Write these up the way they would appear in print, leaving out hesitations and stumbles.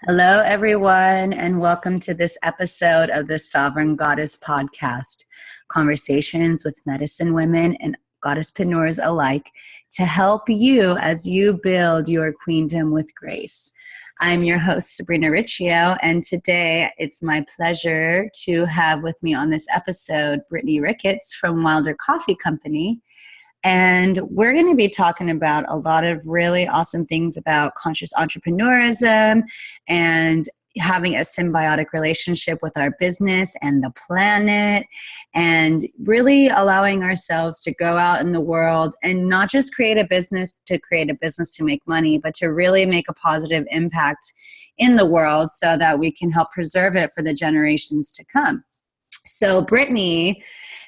Hello, everyone, and welcome to this episode of the Sovereign Goddess Podcast, conversations with medicine women and goddesspreneurs alike to help you as you build your queendom with grace. I'm your host, Sabrina Riccio, and today it's my pleasure to have with me on this episode Brittany Ricketts from Wylder Coffee Company. And we're going to be talking about a lot of really awesome things about conscious entrepreneurism and having a symbiotic relationship with our business and the planet, and really allowing ourselves to go out in the world and not just create a business to make money, but to really make a positive impact in the world so that we can help preserve it for the generations to come. So Brittany,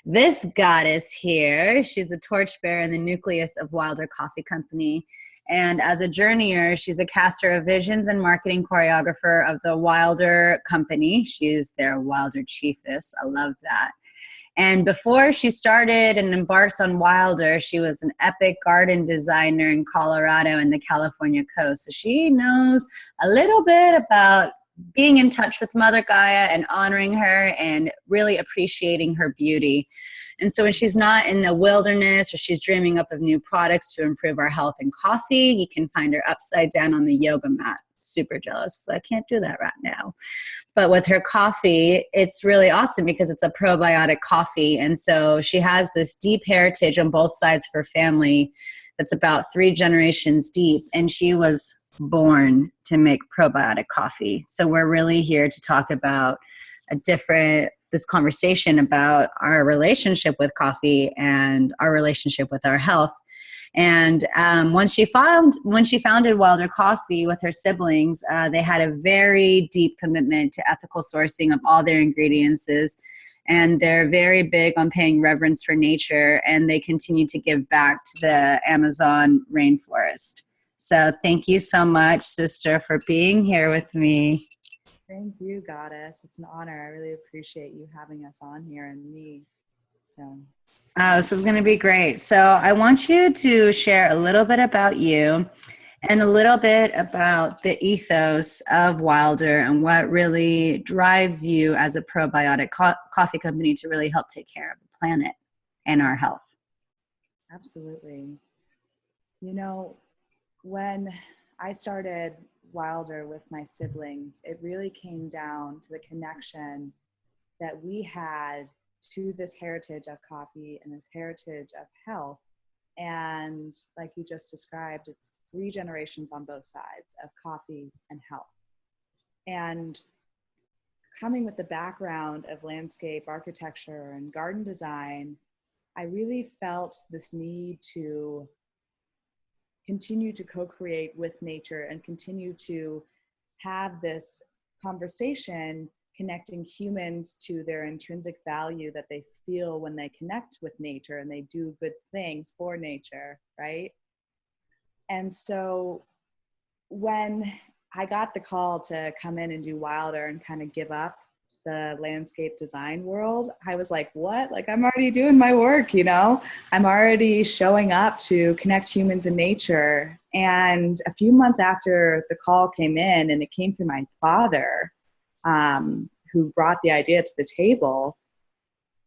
this goddess here, she's a torchbearer in the nucleus of Wylder Coffee Company. And as a journeyer, she's a caster of visions and marketing choreographer of the Wylder Company. She's their Wylder chiefess. I love that. And before she started and embarked on Wylder, she was an epic garden designer in Colorado and the California coast. So she knows a little bit about being in touch with Mother Gaia and honoring her and really appreciating her beauty. And so when she's not in the wilderness or she's dreaming up of new products to improve our health and coffee, you can find her upside down on the yoga mat. Super jealous. I can't do that right now. But with her coffee, it's really awesome because it's a probiotic coffee. And so she has this deep heritage on both sides of her family that's about 3 generations deep. And she was born to make probiotic coffee. So we're really here to talk about this conversation about our relationship with coffee and our relationship with our health. And when she founded Wylder Coffee with her siblings, they had a very deep commitment to ethical sourcing of all their ingredients. And they're very big on paying reverence for nature, and they continue to give back to the Amazon rainforest. So thank you so much, sister, for being here with me. Thank you, Goddess. It's an honor. I really appreciate you having us on here and me. This is going to be great. So I want you to share a little bit about you and a little bit about the ethos of Wylder and what really drives you as a probiotic coffee company to really help take care of the planet and our health. Absolutely. You know, when I started Wylder with my siblings, it really came down to the connection that we had to this heritage of coffee and this heritage of health. And like you just described, it's 3 generations on both sides of coffee and health. And coming with the background of landscape architecture and garden design, I really felt this need to continue to co-create with nature and continue to have this conversation connecting humans to their intrinsic value that they feel when they connect with nature and they do good things for nature, right? And so when I got the call to come in and do Wylder and kind of give up the landscape design world, I was like, what? Like, I'm already doing my work, you know? I'm already showing up to connect humans and nature. And a few months after the call came in, and it came through my father, who brought the idea to the table,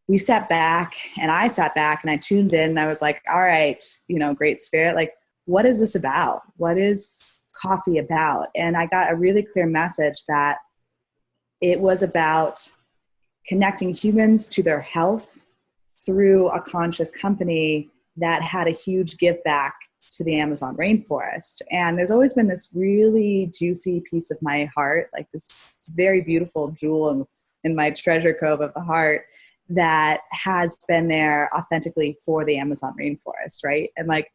we sat back and I sat back and I tuned in and I was like, all right, you know, Great Spirit, like, what is this about? What is coffee about? And I got a really clear message that it was about connecting humans to their health through a conscious company that had a huge give back to the Amazon rainforest. And there's always been this really juicy piece of my heart, like this very beautiful jewel in my treasure cove of the heart that has been there authentically for the Amazon rainforest, right? And like,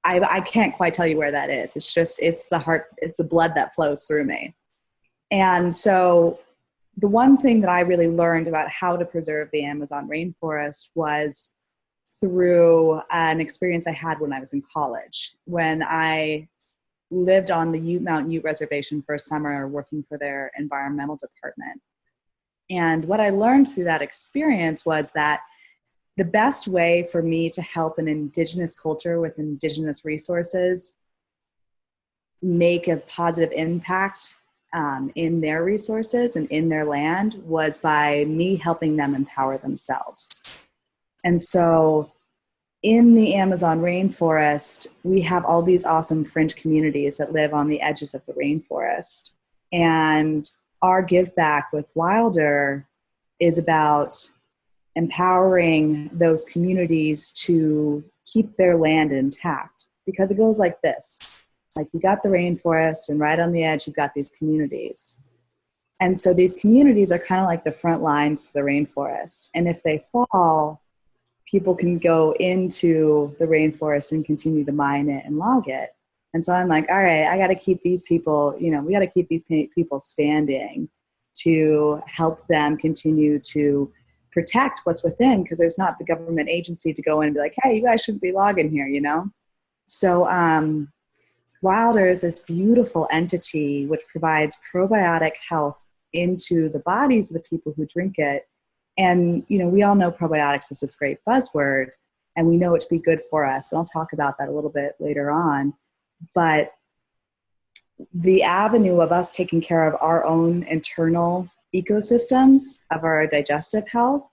I can't quite tell you where that is. It's the heart, it's the blood that flows through me. And so the one thing that I really learned about how to preserve the Amazon rainforest was through an experience I had when I was in college, when I lived on the Mount Ute Reservation for a summer working for their environmental department. And what I learned through that experience was that the best way for me to help an indigenous culture with indigenous resources make a positive impact in their resources and in their land was by me helping them empower themselves. And so in the Amazon rainforest, we have all these awesome fringe communities that live on the edges of the rainforest. And our give back with Wylder is about empowering those communities to keep their land intact, because it goes like this. Like, you got the rainforest, and right on the edge, you've got these communities. And so these communities are kind of like the front lines to the rainforest. And if they fall, people can go into the rainforest and continue to mine it and log it. And so I'm like, all right, I got to keep these people, we got to keep these people standing to help them continue to protect what's within, because there's not the government agency to go in and be like, hey, you guys shouldn't be logging here, So Wylder is this beautiful entity which provides probiotic health into the bodies of the people who drink it. And, we all know probiotics is this great buzzword, and we know it to be good for us. And I'll talk about that a little bit later on. But the avenue of us taking care of our own internal ecosystems of our digestive health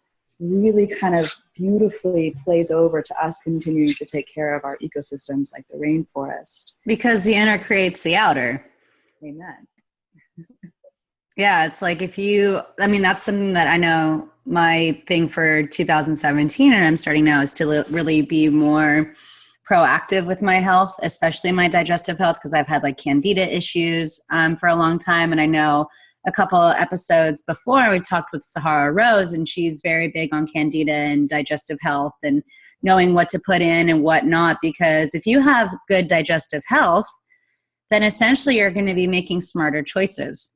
really kind of beautifully plays over to us continuing to take care of our ecosystems like the rainforest. Because the inner creates the outer. Amen. Yeah, it's like that's something that I know my thing for 2017, and I'm starting now, is to really be more proactive with my health, especially my digestive health, because I've had like candida issues for a long time. And I know a couple of episodes before we talked with Sahara Rose, and she's very big on candida and digestive health and knowing what to put in and what not, because if you have good digestive health, then essentially you're going to be making smarter choices,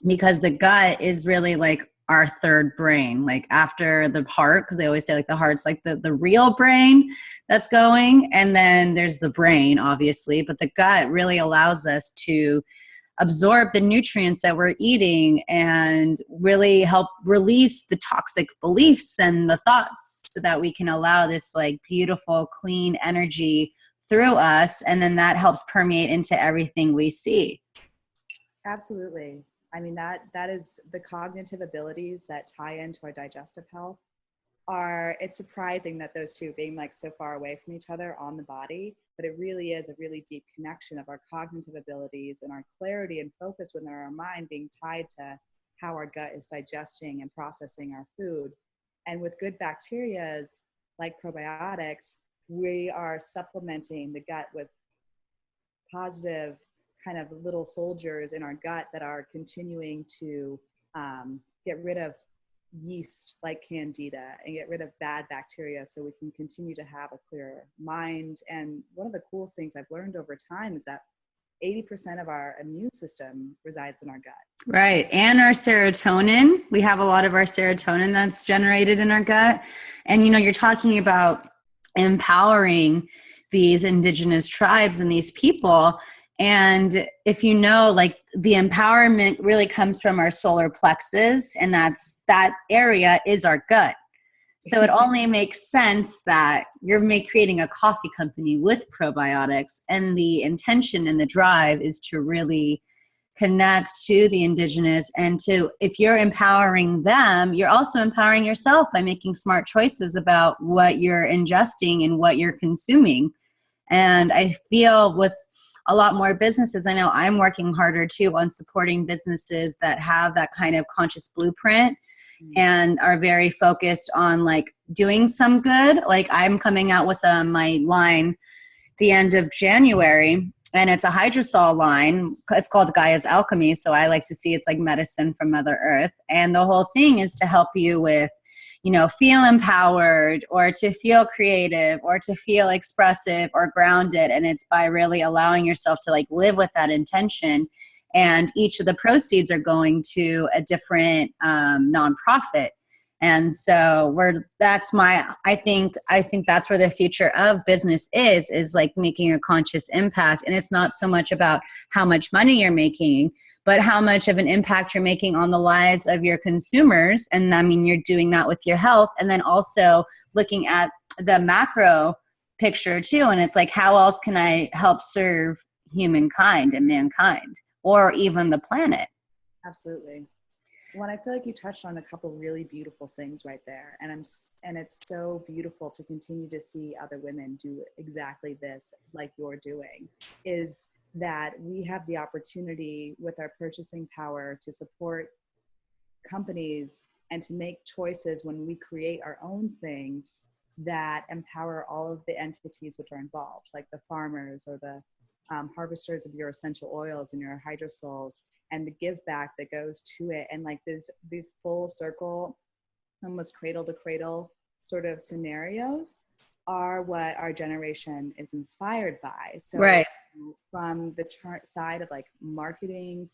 because the gut is really like our third brain, like after the heart, because they always say like the heart's like the real brain that's going. And then there's the brain, obviously, but the gut really allows us to absorb the nutrients that we're eating and really help release the toxic beliefs and the thoughts, so that we can allow this like beautiful, clean energy through us. And then that helps permeate into everything we see. Absolutely. I mean, that is the cognitive abilities that tie into our digestive health it's surprising that those two being like so far away from each other on the body, but it really is a really deep connection of our cognitive abilities and our clarity and focus within our mind being tied to how our gut is digesting and processing our food. And with good bacterias like probiotics, we are supplementing the gut with positive kind of little soldiers in our gut that are continuing to get rid of yeast like candida and get rid of bad bacteria, so we can continue to have a clearer mind. And one of the coolest things I've learned over time is that 80% of our immune system resides in our gut. Right. And our serotonin, we have a lot of our serotonin that's generated in our gut. And, you're talking about empowering these indigenous tribes and these people. And if like the empowerment really comes from our solar plexus, and that area is our gut. So it only makes sense that you're creating a coffee company with probiotics, and the intention and the drive is to really connect to the indigenous, and if you're empowering them, you're also empowering yourself by making smart choices about what you're ingesting and what you're consuming. And I feel with a lot more businesses, I know I'm working harder too on supporting businesses that have that kind of conscious blueprint and are very focused on like doing some good. Like I'm coming out with my line the end of January, and it's a hydrosol line. It's called Gaia's Alchemy. So I like to see it's like medicine from Mother Earth. And the whole thing is to help you with, feel empowered, or to feel creative, or to feel expressive or grounded. And it's by really allowing yourself to like live with that intention. And each of the proceeds are going to a different nonprofit. And so I think that's where the future of business is like making a conscious impact. And it's not so much about how much money you're making, but how much of an impact you're making on the lives of your consumers. And I mean, you're doing that with your health, and then also looking at the macro picture too. And it's like, how else can I help serve humankind and mankind? or even the planet. Absolutely. Well, I feel like you touched on a couple really beautiful things right there. And it's so beautiful to continue to see other women do exactly this, like you're doing, is that we have the opportunity with our purchasing power to support companies and to make choices when we create our own things that empower all of the entities which are involved, like the farmers or the harvesters of your essential oils and your hydrosols, and the give back that goes to it. And like these full circle, almost cradle to cradle sort of scenarios are what our generation is inspired by. So Right. from the side of like marketing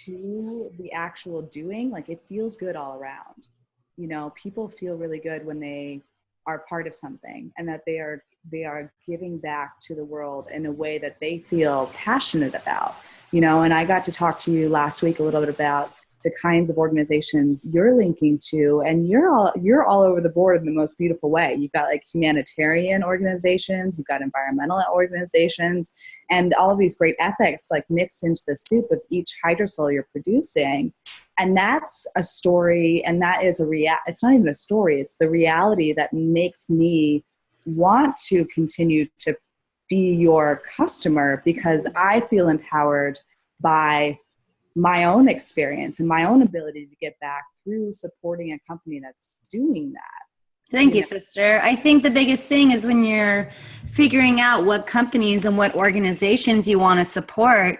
to the actual doing, like it feels good all around. You know, people feel really good when they are part of something and that they are giving back to the world in a way that they feel passionate about, you know. And I got to talk to you last week a little bit about the kinds of organizations you're linking to, and you're all over the board in the most beautiful way. You've got like humanitarian organizations, you've got environmental organizations, and all of these great ethics like mixed into the soup of each hydrosol you're producing. And that's a story, and that is it's not even a story, it's the reality that makes me want to continue to be your customer, because I feel empowered by my own experience and my own ability to get back through supporting a company that's doing that. Thank you, sister. I think the biggest thing is when you're figuring out what companies and what organizations you want to support,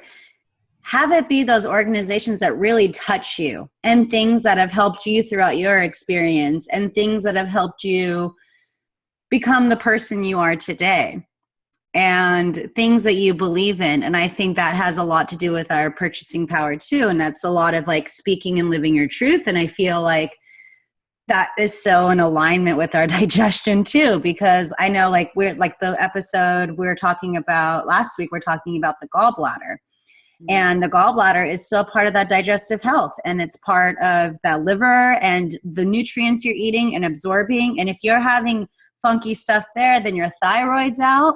have it be those organizations that really touch you and things that have helped you throughout your experience and things that have helped you become the person you are today and things that you believe in. And I think that has a lot to do with our purchasing power too. And that's a lot of like speaking and living your truth. And I feel like that is so in alignment with our digestion too, because I know like we're like the episode we were talking about last week, we're talking about the gallbladder. And the gallbladder is still part of that digestive health, and it's part of that liver and the nutrients you're eating and absorbing. And if you're having funky stuff there, then your thyroid's out,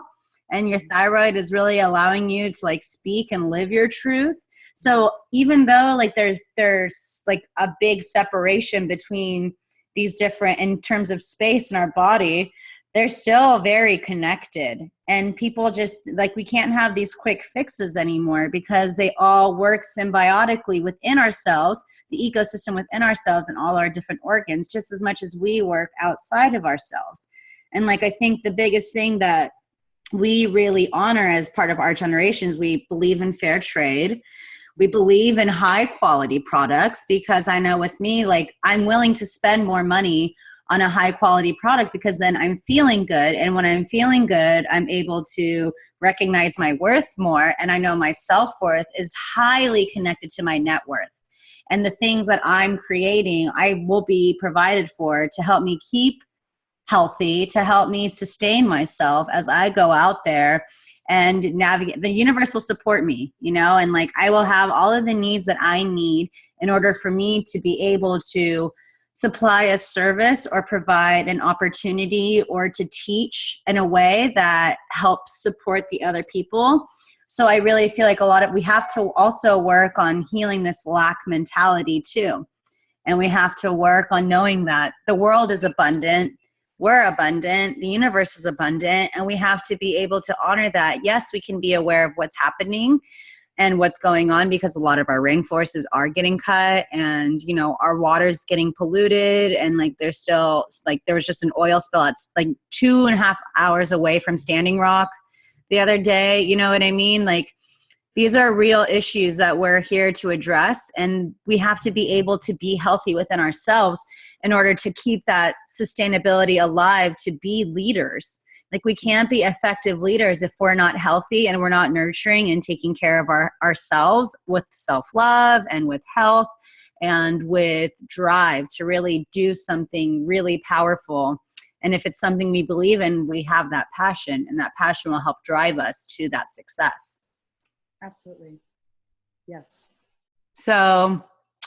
and your thyroid is really allowing you to like speak and live your truth. So even though like there's like a big separation between these different in terms of space in our body, they're still very connected. And people just like, we can't have these quick fixes anymore because they all work symbiotically within ourselves, the ecosystem within ourselves and all our different organs, just as much as we work outside of ourselves. And like, I think the biggest thing that we really honor as part of our generations, we believe in fair trade. We believe in high quality products, because I know with me, like I'm willing to spend more money on a high quality product because then I'm feeling good. And when I'm feeling good, I'm able to recognize my worth more. And I know my self-worth is highly connected to my net worth. And the things that I'm creating, I will be provided for to help me keep healthy, to help me sustain myself as I go out there and navigate. The universe will support me, you know, and like I will have all of the needs that I need in order for me to be able to supply a service or provide an opportunity or to teach in a way that helps support the other people. So I really feel like we have to also work on healing this lack mentality too. And we have to work on knowing that the world is abundant, we're abundant, the universe is abundant, and we have to be able to honor that. Yes, we can be aware of what's happening and what's going on, because a lot of our rainforests are getting cut, and you know our water's getting polluted, and like there's still like there was just an oil spill that's like 2.5 hours away from Standing Rock the other day. You know what I mean? Like these are real issues that we're here to address, and we have to be able to be healthy within ourselves in order to keep that sustainability alive, to be leaders. Like we can't be effective leaders if we're not healthy and we're not nurturing and taking care of ourselves with self-love and with health and with drive to really do something really powerful. And if it's something we believe in, we have that passion, and that passion will help drive us to that success. Absolutely. Yes. So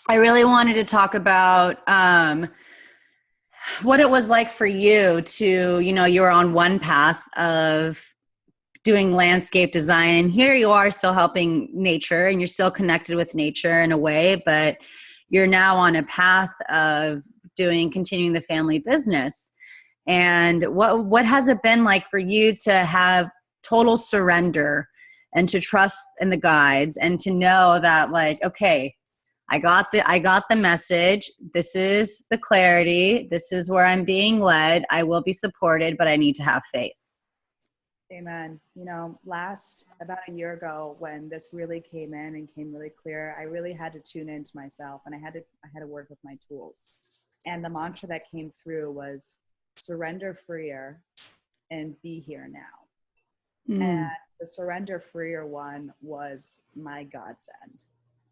I really wanted to talk about what it was like for you to, you know, you were on one path of doing landscape design, and here you are still helping nature, and you're still connected with nature in a way, but you're now on a path of continuing the family business. And what has it been like for you to have total surrender and to trust in the guides and to know that, like, okay, I got the message. This is the clarity. This is where I'm being led. I will be supported, but I need to have faith. Amen. You know, about a year ago, when this really came in and came really clear, I really had to tune into myself, and I had to work with my tools. And the mantra that came through was surrender freer and be here now. And the surrender freer one was my godsend.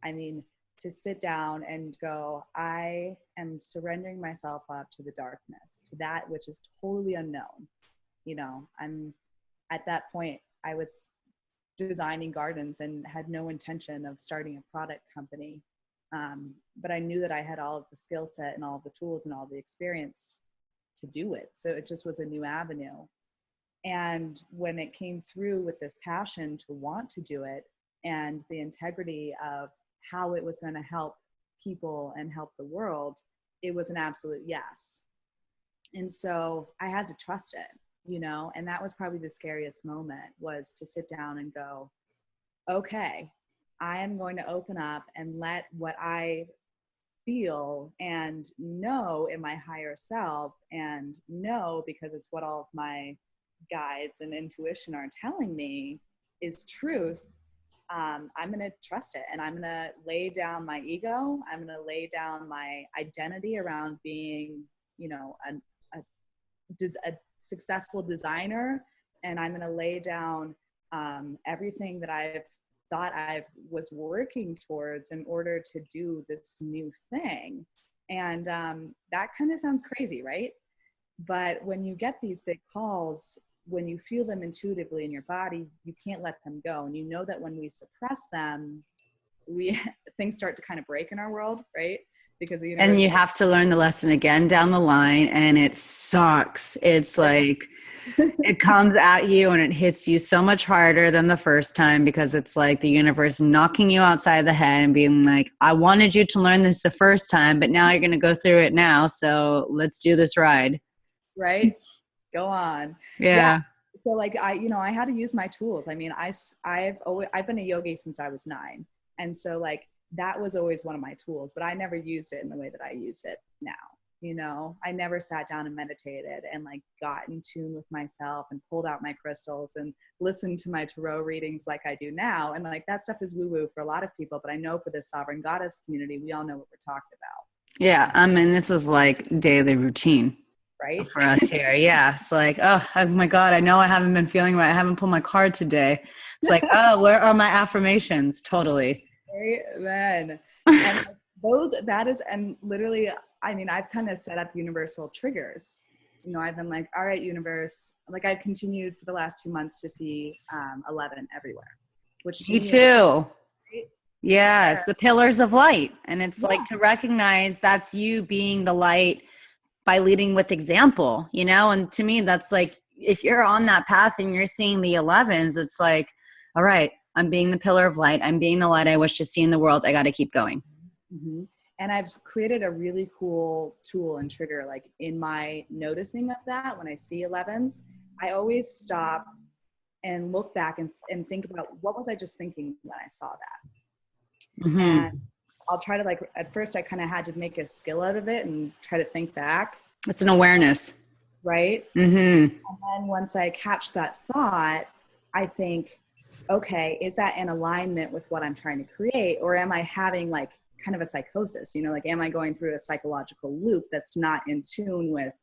I mean, to sit down and go, I am surrendering myself up to the darkness, to that which is totally unknown. You know, at that point, I was designing gardens and had no intention of starting a product company. But I knew that I had all of the skill set and all of the tools and all the experience to do it. So it just was a new avenue. And when it came through with this passion to want to do it and the integrity of how it was going to help people and help the world, it was an absolute yes. And so I had to trust it, you know, and that was probably the scariest moment, was to sit down and go, okay, I am going to open up and let what I feel and know in my higher self, and know, because it's what all of my guides and intuition are telling me is truth. I'm going to trust it, and I'm going to lay down my ego. I'm going to lay down my identity around being, you know, a successful designer. And I'm going to lay down everything that I've thought I was working towards in order to do this new thing. And that kind of sounds crazy, right? But when you get these big calls, when you feel them intuitively in your body, you can't let them go. And you know that when we suppress them, things start to kind of break in our world, right? Because and you have to learn the lesson again down the line, and it sucks. It's like it comes at you and it hits you so much harder than the first time, because it's like the universe knocking you outside the head and being like, I wanted you to learn this the first time, but now you're going to go through it now. So let's do this ride. Right? Go on. Yeah. So like I had to use my tools. I mean, I've been a yogi since I was 9. And so like that was always one of my tools, but I never used it in the way that I use it now. You know, I never sat down and meditated and like got in tune with myself and pulled out my crystals and listened to my tarot readings like I do now. And like that stuff is woo-woo for a lot of people, but I know for this sovereign goddess community, we all know what we're talking about. Yeah. I mean, this is like daily routine. Right? For us here. Yeah. It's like, oh my God, I know I haven't been feeling right. I haven't pulled my card today. It's like, oh, where are my affirmations? Totally. Amen. And literally, I mean, I've kind of set up universal triggers. You know, I've been like, all right, universe, like I've continued for the last 2 months to see 11 everywhere, which Me too. Yes. The pillars of light. And it's like to recognize that's you being the light by leading with example, you know? And to me, that's like, if you're on that path and you're seeing the 11s, it's like, all right, I'm being the pillar of light. I'm being the light I wish to see in the world. I got to keep going. Mm-hmm. And I've created a really cool tool and trigger, like in my noticing of that, when I see 11s, I always stop and look back and think about, what was I just thinking when I saw that? Mm-hmm. And I'll try to, like, at first I kind of had to make a skill out of it and try to think back. It's an awareness. Right? Mm-hmm. And then once I catch that thought, I think, okay, is that in alignment with what I'm trying to create? Or am I having like kind of a psychosis? You know, like, am I going through a psychological loop that's not in tune with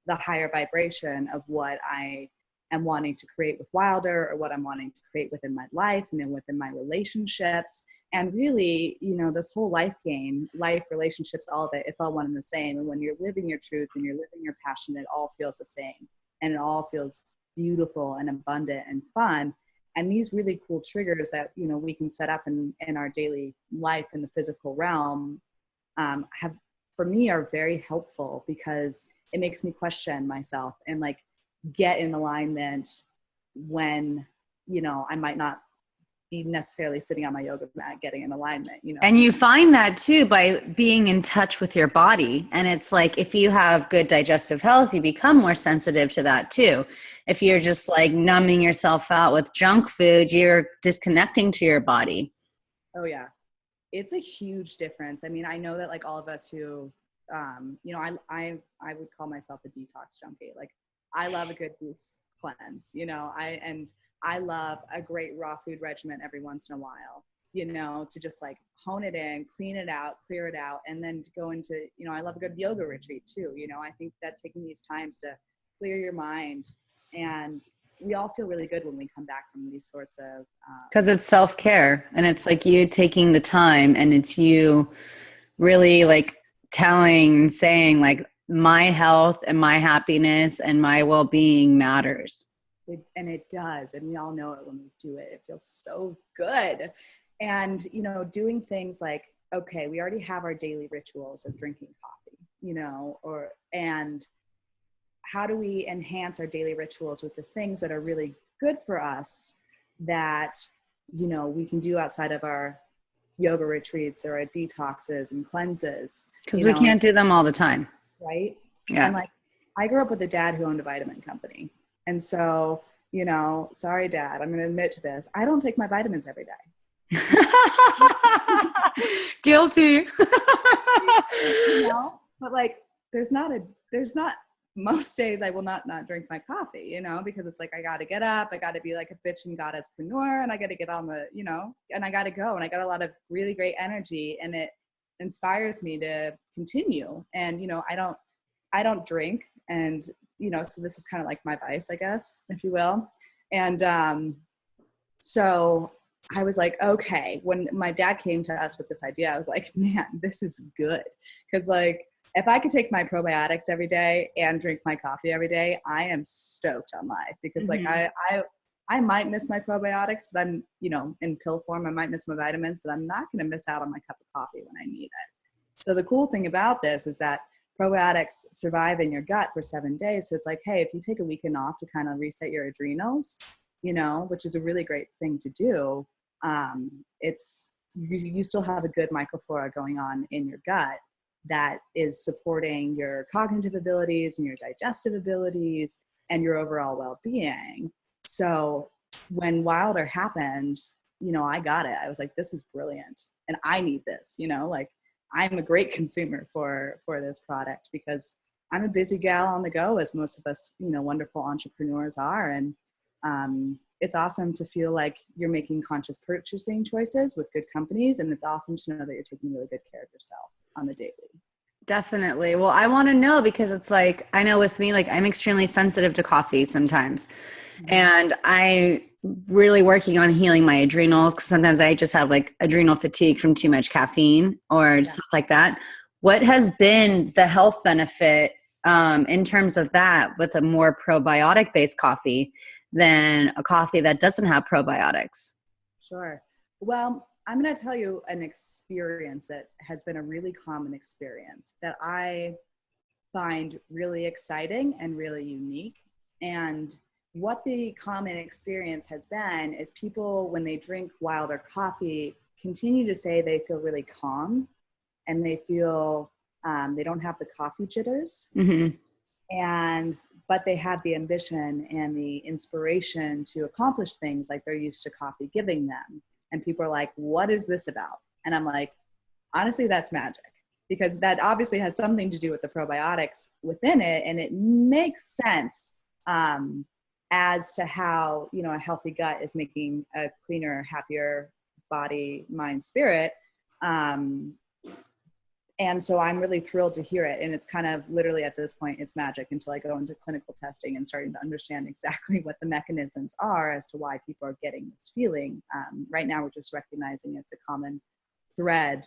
the higher vibration of what I am wanting to create with Wylder, or what I'm wanting to create within my life and then within my relationships? And really, you know, this whole life game, life, relationships, all of it, it's all one and the same. And when you're living your truth and you're living your passion, it all feels the same. And it all feels beautiful and abundant and fun. And these really cool triggers that, you know, we can set up in our daily life in the physical realm for me, are very helpful, because it makes me question myself and like get in alignment when I might not be necessarily sitting on my yoga mat getting in alignment, And you find that too by being in touch with your body. And it's like, if you have good digestive health, you become more sensitive to that too. If you're just like numbing yourself out with junk food, you're disconnecting to your body. Oh yeah. It's a huge difference. I mean, I know that like all of us who, I would call myself a detox junkie. Like I love a good boost cleanse, I love a great raw food regimen every once in a while, to just like hone it in, clean it out, clear it out, and then to go into, I love a good yoga retreat too. I think that taking these times to clear your mind, and we all feel really good when we come back from these sorts of because it's self-care, and it's like you taking the time, and it's you really like saying like my health and my happiness and my well-being matters. And it does. And we all know it when we do it. It feels so good. And, doing things like, okay, we already have our daily rituals of drinking coffee, and how do we enhance our daily rituals with the things that are really good for us that, we can do outside of our yoga retreats or our detoxes and cleanses. Because we can't do them all the time. Right? Yeah. And like, I grew up with a dad who owned a vitamin company. And so, sorry, Dad, I'm going to admit to this. I don't take my vitamins every day. Guilty. But like, there's not most days I will not drink my coffee, because it's like, I got to get up, I got to be like a bitch and goddesspreneur, and I got to get on the, and I got to go, and I got a lot of really great energy, and it inspires me to continue. And, I don't drink, and, so this is kind of like my vice, I guess, if you will. And so I was like, okay, when my dad came to us with this idea, I was like, man, this is good. Because like, if I could take my probiotics every day and drink my coffee every day, I am stoked on life. Because like, I might miss my probiotics, but I'm, in pill form, I might miss my vitamins, but I'm not going to miss out on my cup of coffee when I need it. So the cool thing about this is that probiotics survive in your gut for 7 days. So it's like, hey, if you take a weekend off to kind of reset your adrenals, which is a really great thing to do, you still have a good microflora going on in your gut that is supporting your cognitive abilities and your digestive abilities and your overall well-being. So when Wylder happened, I got it. I was like, this is brilliant. And I need this, like I'm a great consumer for this product because I'm a busy gal on the go, as most of us, wonderful entrepreneurs are. And it's awesome to feel like you're making conscious purchasing choices with good companies. And it's awesome to know that you're taking really good care of yourself on the daily. Definitely. Well, I want to know because it's like, I know with me, like I'm extremely sensitive to coffee sometimes. Mm-hmm. And I'm really working on healing my adrenals because sometimes I just have like adrenal fatigue from too much caffeine or stuff like that. What has been the health benefit in terms of that with a more probiotic based coffee than a coffee that doesn't have probiotics? Sure. Well, I'm going to tell you an experience that has been a really common experience that I find really exciting and really unique. And what the common experience has been is people, when they drink Wylder coffee, continue to say they feel really calm and they feel they don't have the coffee jitters. Mm-hmm. But they have the ambition and the inspiration to accomplish things like they're used to coffee giving them. And people are like, what is this about? And I'm like, honestly, that's magic, because that obviously has something to do with the probiotics within it. And it makes sense as to how, a healthy gut is making a cleaner, happier body, mind, spirit. And so I'm really thrilled to hear it. And it's kind of literally at this point, it's magic until I go into clinical testing and starting to understand exactly what the mechanisms are as to why people are getting this feeling. Right now, we're just recognizing it's a common thread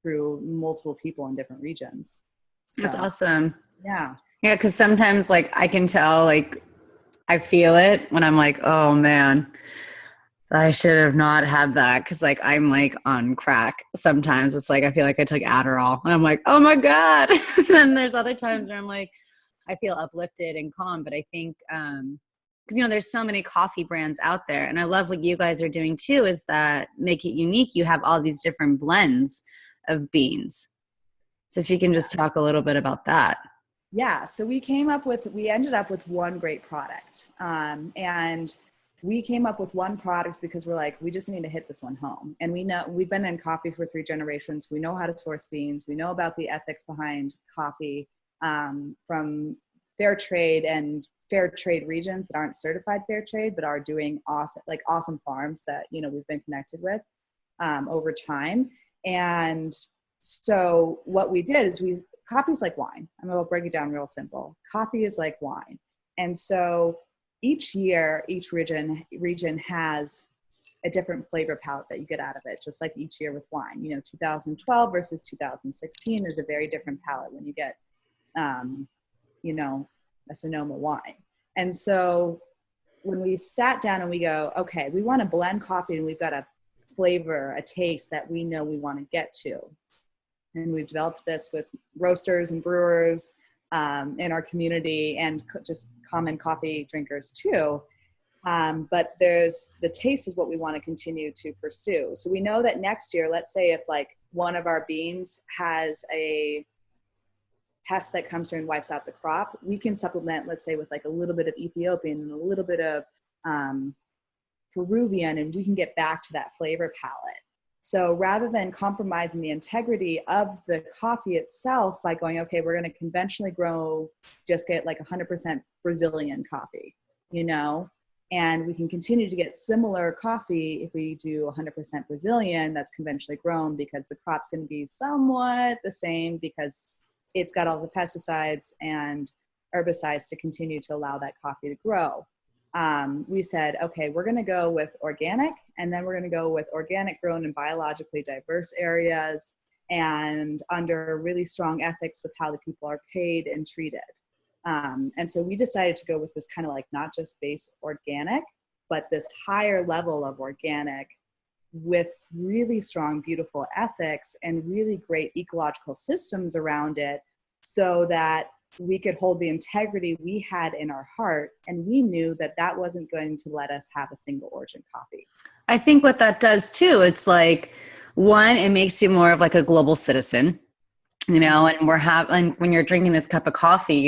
through multiple people in different regions. So, that's awesome. Yeah. Yeah. Cause sometimes like I can tell, like I feel it when I'm like, oh man, I should have not had that. Cause like, I'm like on crack. Sometimes it's like, I feel like I took Adderall and I'm like, oh my God. And then there's other times where I'm like, I feel uplifted and calm. But I think because, you know, there's so many coffee brands out there. And I love what you guys are doing too, is that make it unique. You have all these different blends of beans. So if you can just talk a little bit about that. Yeah. So we ended up with one great product. And we came up with one product because we're like, we just need to hit this one home. And we know we've been in coffee for 3 generations. We know how to source beans. We know about the ethics behind coffee, from fair trade and fair trade regions that aren't certified fair trade, but are doing awesome farms that, you know, we've been connected with, over time. And so what we did is coffee's like wine. I'm going to break it down real simple. Coffee is like wine. And so each year, each region has a different flavor palette that you get out of it, just like each year with wine. You know, 2012 versus 2016 is a very different palette when you get, you know, a Sonoma wine. And so when we sat down and we go, okay, we want to blend coffee and we've got a flavor, a taste that we know we want to get to. And we've developed this with roasters and brewers in our community, and just common coffee drinkers too. But the taste is what we want to continue to pursue. So we know that next year, let's say if like one of our beans has a pest that comes through and wipes out the crop, we can supplement, let's say, with like a little bit of Ethiopian and a little bit of Peruvian, and we can get back to that flavor palette. So rather than compromising the integrity of the coffee itself by going, okay, we're going to conventionally grow, just get like 100% Brazilian coffee, you know, and we can continue to get similar coffee if we do 100% Brazilian that's conventionally grown, because the crop's going to be somewhat the same because it's got all the pesticides and herbicides to continue to allow that coffee to grow. We said, okay, we're going to go with organic, and then we're going to go with organic grown in biologically diverse areas and under really strong ethics with how the people are paid and treated. And so we decided to go with this kind of like not just base organic, but this higher level of organic with really strong, beautiful ethics and really great ecological systems around it, so that we could hold the integrity we had in our heart. And we knew that that wasn't going to let us have a single origin coffee. I think what that does too, it's like, one, it makes you more of like a global citizen, you know, and when you're drinking this cup of coffee,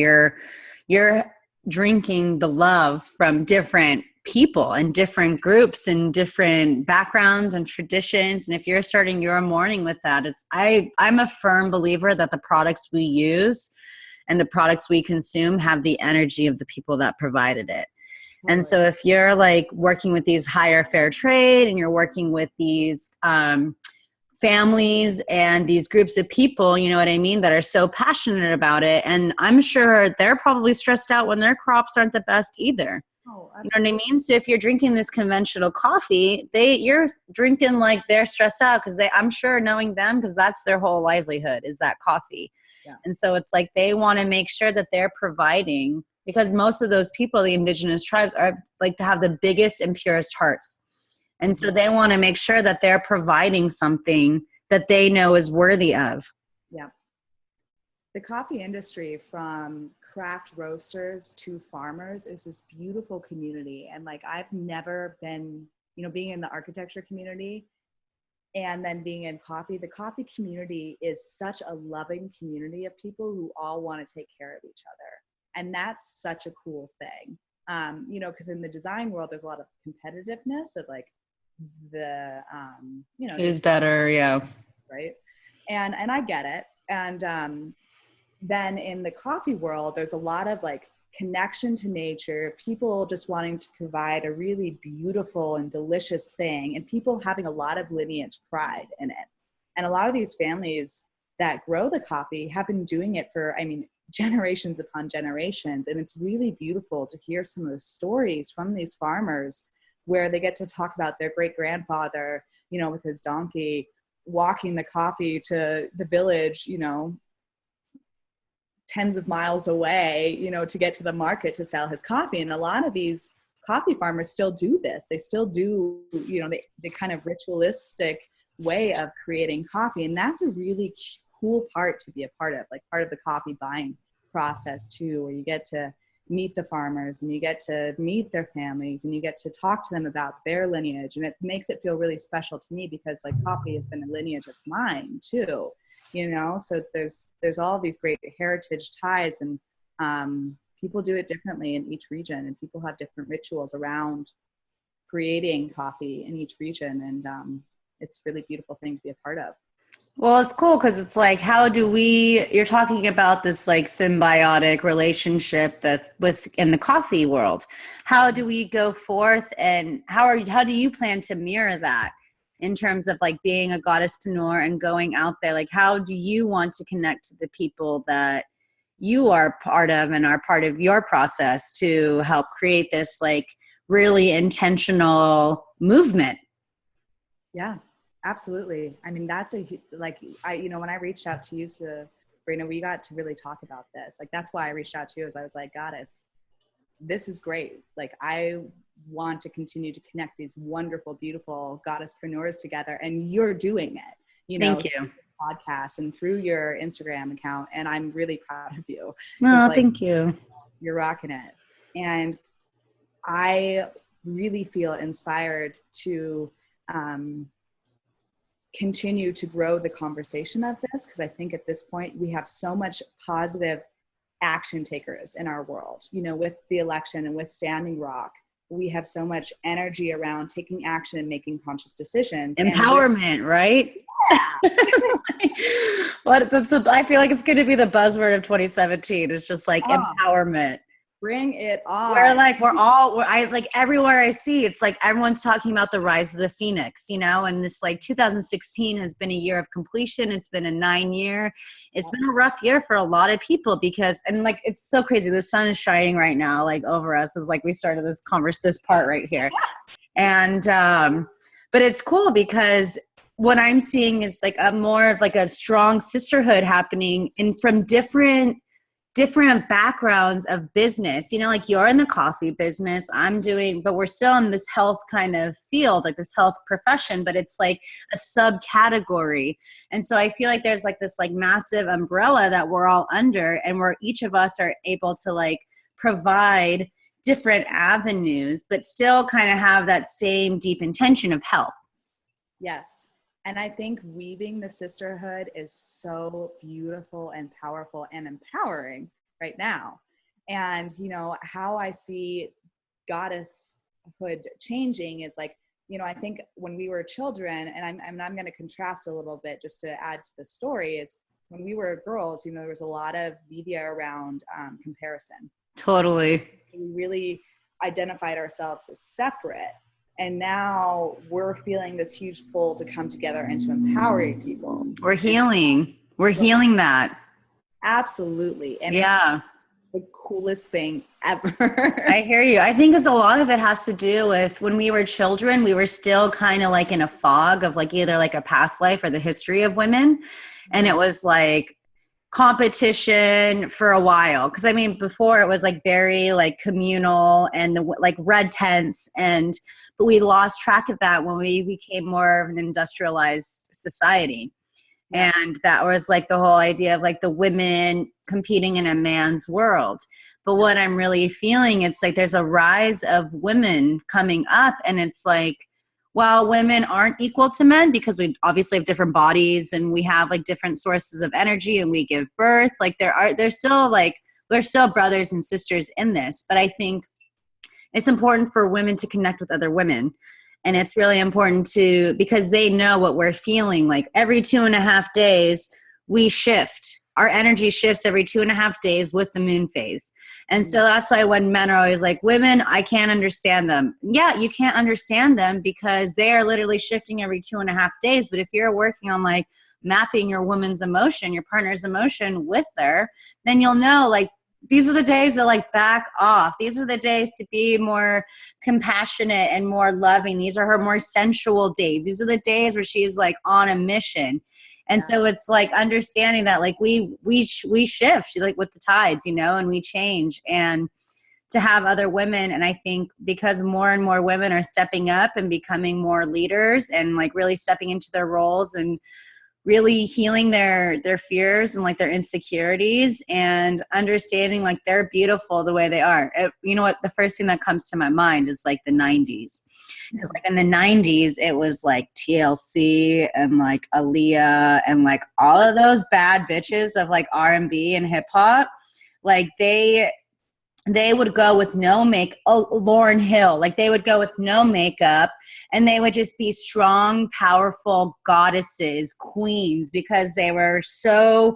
you're drinking the love from different people and different groups and different backgrounds and traditions. And if you're starting your morning with that, I'm a firm believer that the products we use and the products we consume have the energy of the people that provided it. And so if you're like working with these higher fair trade and you're working with these families and these groups of people, you know what I mean, that are so passionate about it. And I'm sure they're probably stressed out when their crops aren't the best either. Oh, you know what I mean? So if you're drinking this conventional coffee, you're drinking like they're stressed out because I'm sure, knowing them, because that's their whole livelihood is that coffee. Yeah. And so it's like they want to make sure that they're providing, because most of those people, the indigenous tribes, are like to have the biggest and purest hearts. And so they want to make sure that they're providing something that they know is worthy of. Yeah. The coffee industry, from craft roasters to farmers, is this beautiful community. And like, I've never been, you know, being in the architecture community and then being in coffee, the coffee community is such a loving community of people who all want to take care of each other. And that's such a cool thing. You know, because in the design world, there's a lot of competitiveness of like the, you know, who's better. Yeah. Right. And I get it. And then in the coffee world, there's a lot of like connection to nature, people just wanting to provide a really beautiful and delicious thing, and people having a lot of lineage pride in it. And a lot of these families that grow the coffee have been doing it for, I mean, generations upon generations. And it's really beautiful to hear some of the stories from these farmers where they get to talk about their great grandfather, you know, with his donkey, walking the coffee to the village, you know, tens of miles away, you know, to get to the market to sell his coffee. And a lot of these coffee farmers still do this. They still do, you know, the kind of ritualistic way of creating coffee. And that's a really cool part to be a part of, like part of the coffee buying process too, where you get to, meet the farmers, and you get to meet their families, and you get to talk to them about their lineage. And it makes it feel really special to me because like coffee has been a lineage of mine too, you know? So there's all these great heritage ties, and people do it differently in each region, and people have different rituals around creating coffee in each region. And it's a really beautiful thing to be a part of. Well, it's cool because it's like, you're talking about this like symbiotic relationship that in the coffee world. How do we go forth, and how do you plan to mirror that in terms of like being a goddesspreneur and going out there? Like, how do you want to connect to the people that you are part of and are part of your process to help create this like really intentional movement? Yeah. Absolutely. I mean, that's when I reached out to you, Sabrina, we got to really talk about this. Like, that's why I reached out to you, is I was like, Goddess, this is great. Like, I want to continue to connect these wonderful, beautiful goddesspreneurs together. And you're doing it, Thank you. Podcast and through your Instagram account. And I'm really proud of you. Oh, thank you. You're rocking it. And I really feel inspired to, continue to grow the conversation of this, because I think at this point we have so much positive action takers in our world, with the election and with Standing Rock. We have so much energy around taking action and making conscious decisions. Empowerment, right? Yeah. I feel like it's going to be the buzzword of 2017. It's just like empowerment. Bring it on. Everywhere I see, it's like everyone's talking about the rise of the Phoenix, and this like 2016 has been a year of completion. It's been a 9-year. It's been a rough year for a lot of people because, and like, it's so crazy. The sun is shining right now, like over us, as like we started this part right here. And, but it's cool because what I'm seeing is like a more of like a strong sisterhood happening from different backgrounds of business, like you're in the coffee business, but we're still in this health kind of field, like this health profession, but it's like a subcategory. And so I feel like there's like this like massive umbrella that we're all under, and where each of us are able to like provide different avenues, but still kind of have that same deep intention of health. Yes. And I think weaving the sisterhood is so beautiful and powerful and empowering right now. And, how I see goddesshood changing is like, I think when we were children, and I'm going to contrast a little bit just to add to the story, is when we were girls, there was a lot of media around comparison. Totally. We really identified ourselves as separate. And now we're feeling this huge pull to come together and to empower people. We're healing that. Absolutely. And yeah, it's the coolest thing ever. I hear you. I think a lot of it has to do with when we were children, we were still kind of like in a fog of like either like a past life or the history of women. And it was like competition for a while. Cause I mean, before it was like very like communal and the like red tents, but we lost track of that when we became more of an industrialized society. Yeah. And that was like the whole idea of like the women competing in a man's world. But what I'm really feeling, it's like there's a rise of women coming up, and it's like, while women aren't equal to men because we obviously have different bodies and we have like different sources of energy and we give birth, like we're still brothers and sisters in this. But I think it's important for women to connect with other women. And it's really important because they know what we're feeling. Like every 2.5 days, we shift. Our energy shifts every 2.5 days with the moon phase. And so that's why when men are always like, women, I can't understand them. Yeah, you can't understand them because they are literally shifting every 2.5 days. But if you're working on like mapping your woman's emotion, your partner's emotion with her, then you'll know like, these are the days to like back off. These are the days to be more compassionate and more loving. These are her more sensual days. These are the days where she's like on a mission. And so it's like understanding that like we shift like with the tides, and we change, and to have other women. And I think because more and more women are stepping up and becoming more leaders and like really stepping into their roles and really healing their fears and like their insecurities and understanding like they're beautiful the way they are. You know what? The first thing that comes to my mind is like the 90s. Because like in the 90s, it was like TLC and like Aaliyah and like all of those bad bitches of like R&B and hip hop. Like they would go with no Lauryn Hill, like they would go with no makeup and they would just be strong, powerful goddesses, queens, because they were so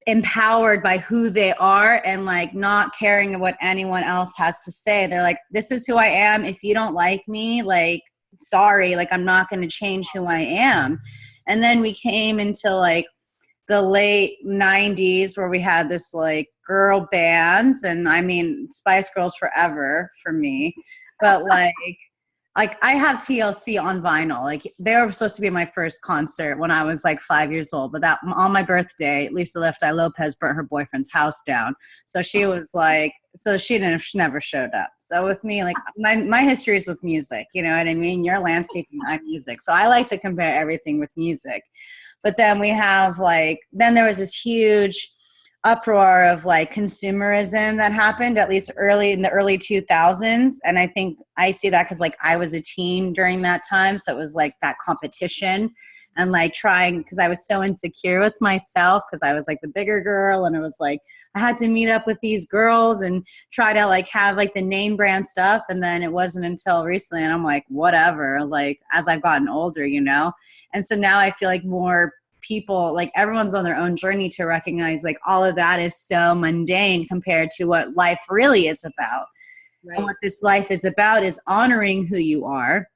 empowered by who they are and like not caring what anyone else has to say. They're like, this is who I am. If you don't like me, like, sorry, like I'm not going to change who I am. And then we came into like the late 90s where we had this like girl bands, and I mean Spice Girls forever for me, but like I have TLC on vinyl. Like they were supposed to be my first concert when I was like 5 years old, but that on my birthday, Lisa Lefty Lopez burnt her boyfriend's house down. So she was like, so she never showed up. So with me, like my history is with music, you know what I mean? You're landscaping, I'm music. So I like to compare everything with music. But then we have like, then there was this huge uproar of like consumerism that happened at least in the early 2000s. And I think I see that because like I was a teen during that time. So it was like that competition and like trying, because I was so insecure with myself because I was like the bigger girl, and it was like I had to meet up with these girls and try to like have like the name brand stuff. And then it wasn't until recently, and I'm like, whatever, like as I've gotten older, you know? And so now I feel like more people, like everyone's on their own journey to recognize like all of that is so mundane compared to what life really is about. Right. And what this life is about is honoring who you are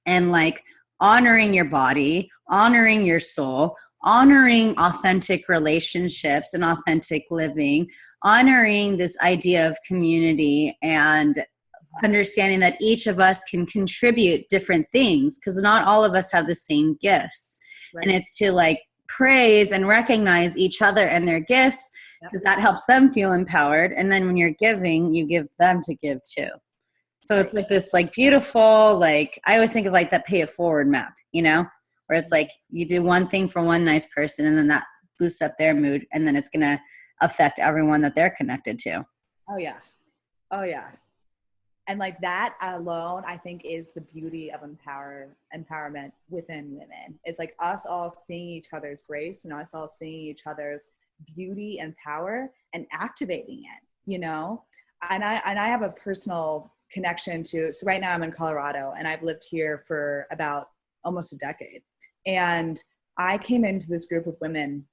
and like honoring your body, honoring your soul, honoring authentic relationships and authentic living, honoring this idea of community, and understanding that each of us can contribute different things because not all of us have the same gifts. Right. And it's to like praise and recognize each other and their gifts, because that helps them feel empowered. And then when you're giving, you give them to give too. So it's like this like beautiful, like I always think of like that pay it forward map, you know, where it's like you do one thing for one nice person and then that boosts up their mood, and then it's going to affect everyone that they're connected to. Oh yeah. Oh yeah. And like that alone, I think, is the beauty of empowerment within women. It's like us all seeing each other's grace and us all seeing each other's beauty and power and activating it, you know? And I have a personal connection to, so right now I'm in Colorado and I've lived here for about almost a decade. And I came into this group of women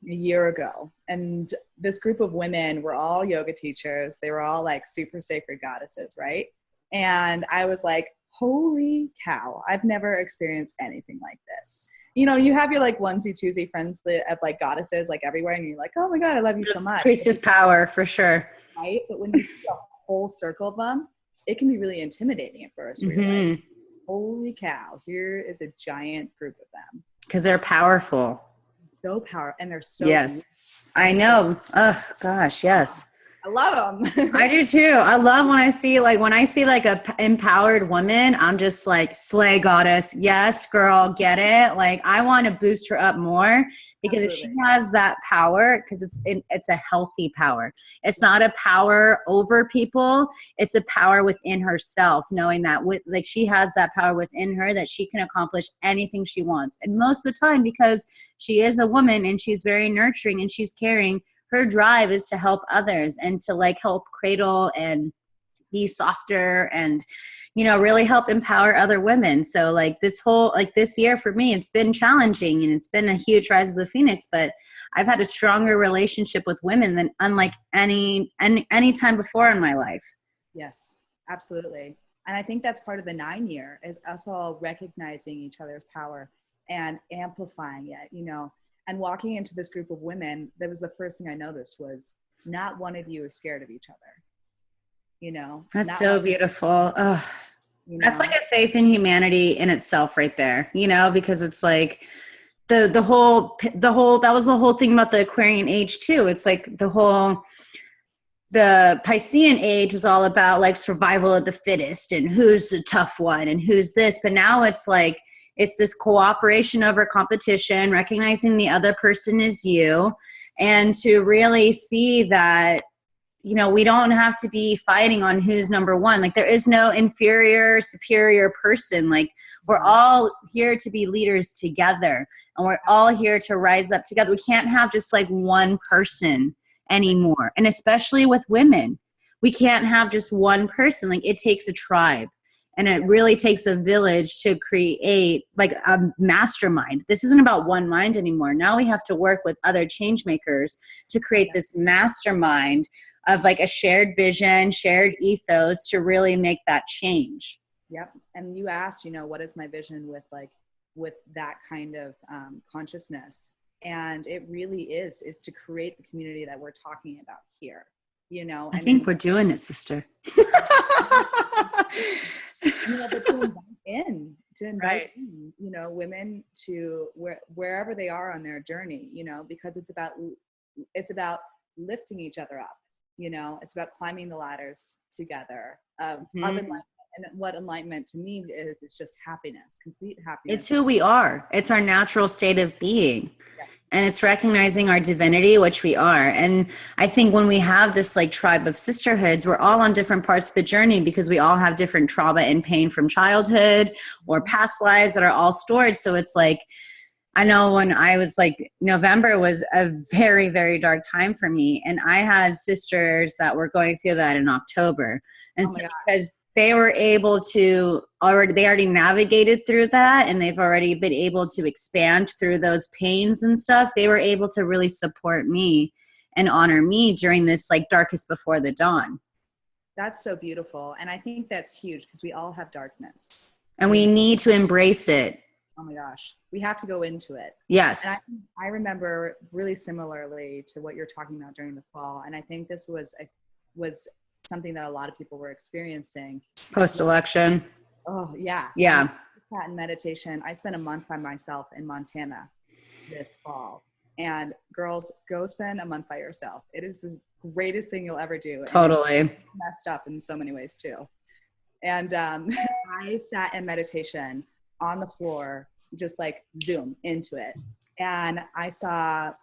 a year ago, and this group of women were all yoga teachers. They were all like super sacred goddesses, right? And I was like, holy cow, I've never experienced anything like this. You know, you have your like onesie twosie friends of like goddesses like everywhere, and you're like, oh my God, I love you so much. Priestess power for sure. Right? But when you see a whole circle of them, it can be really intimidating at first. Where you're like, holy cow, here is a giant group of them. Because they're powerful. So powerful, and they're so yes beautiful. I know. Oh gosh, yes, I love them. I do too. I love when I see like a empowered woman, I'm just like, slay goddess. Yes, girl, get it. Like I want to boost her up more, because Absolutely. If she has that power, because it's a healthy power. It's not a power over people. It's a power within herself, knowing that like she has that power within her, that she can accomplish anything she wants. And most of the time, because she is a woman and she's very nurturing and she's caring, her drive is to help others and to like help cradle and be softer and, you know, really help empower other women. So like this year for me, it's been challenging and it's been a huge rise of the phoenix, but I've had a stronger relationship with women than unlike any time before in my life. Yes, absolutely. And I think that's part of the 9 year is us all recognizing each other's power and amplifying it, you know. And walking into this group of women, that was the first thing I noticed was not one of you is scared of each other. You know? That's so beautiful. Oh, that's like a faith in humanity in itself right there, you know, because it's like the whole, that was the whole thing about the Aquarian age too. It's like the Piscean age was all about like survival of the fittest and who's the tough one and who's this. But now it's like, It's this cooperation over competition, recognizing the other person is you, and to really see that, you know, we don't have to be fighting on who's number one. Like, there is no inferior, superior person. Like, we're all here to be leaders together, and we're all here to rise up together. We can't have just like one person anymore. And especially with women, we can't have just one person. Like, it takes a tribe, and it really takes a village to create like a mastermind. This isn't about one mind anymore. Now we have to work with other change makers to create this mastermind of like a shared vision, shared ethos to really make that change. Yep. And you asked, you know, what is my vision with that kind of consciousness? And it really is to create the community that we're talking about here, you know. I think we're doing it, sister. You know, but to invite in, you know, women to wherever they are on their journey, you know, because it's about lifting each other up. You know, it's about climbing the ladders together of enlightenment. And what enlightenment to me is just happiness, complete happiness. It's who we are. It's our natural state of being. Yeah. And it's recognizing our divinity, which we are. And I think when we have this like tribe of sisterhoods, we're all on different parts of the journey because we all have different trauma and pain from childhood or past lives that are all stored. So it's like, I know when I was like, November was a very, very dark time for me. And I had sisters that were going through that in October. And so because they were able to they already navigated through that, and they've already been able to expand through those pains and stuff, they were able to really support me and honor me during this like darkest before the dawn. That's so beautiful. And I think that's huge because we all have darkness. And we need to embrace it. Oh my gosh, we have to go into it. Yes. And I remember really similarly to what you're talking about during the fall. And I think this was something that a lot of people were experiencing. Post-election. Oh yeah. Yeah. I sat in meditation. I spent a month by myself in Montana this fall. And girls, go spend a month by yourself. It is the greatest thing you'll ever do. Totally. And it's messed up in so many ways too. And I sat in meditation on the floor, just like zoom into it. And I saw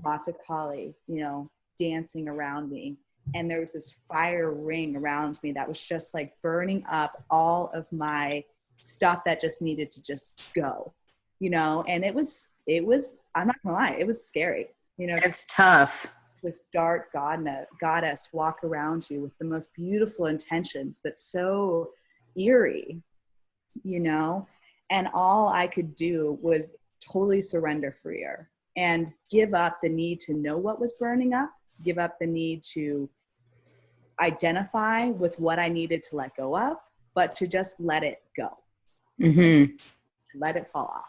lots of Kali, you know, dancing around me. And there was this fire ring around me that was just like burning up all of my stuff that just needed to just go, you know. And it was, I'm not gonna lie, it was scary. You know, it's tough. This dark goddess walk around you with the most beautiful intentions, but so eerie, you know. And all I could do was totally surrender freer and give up the need to know what was burning up, give up the need to identify with what I needed to let go of, but to just let it go. Mm-hmm. Let it fall off.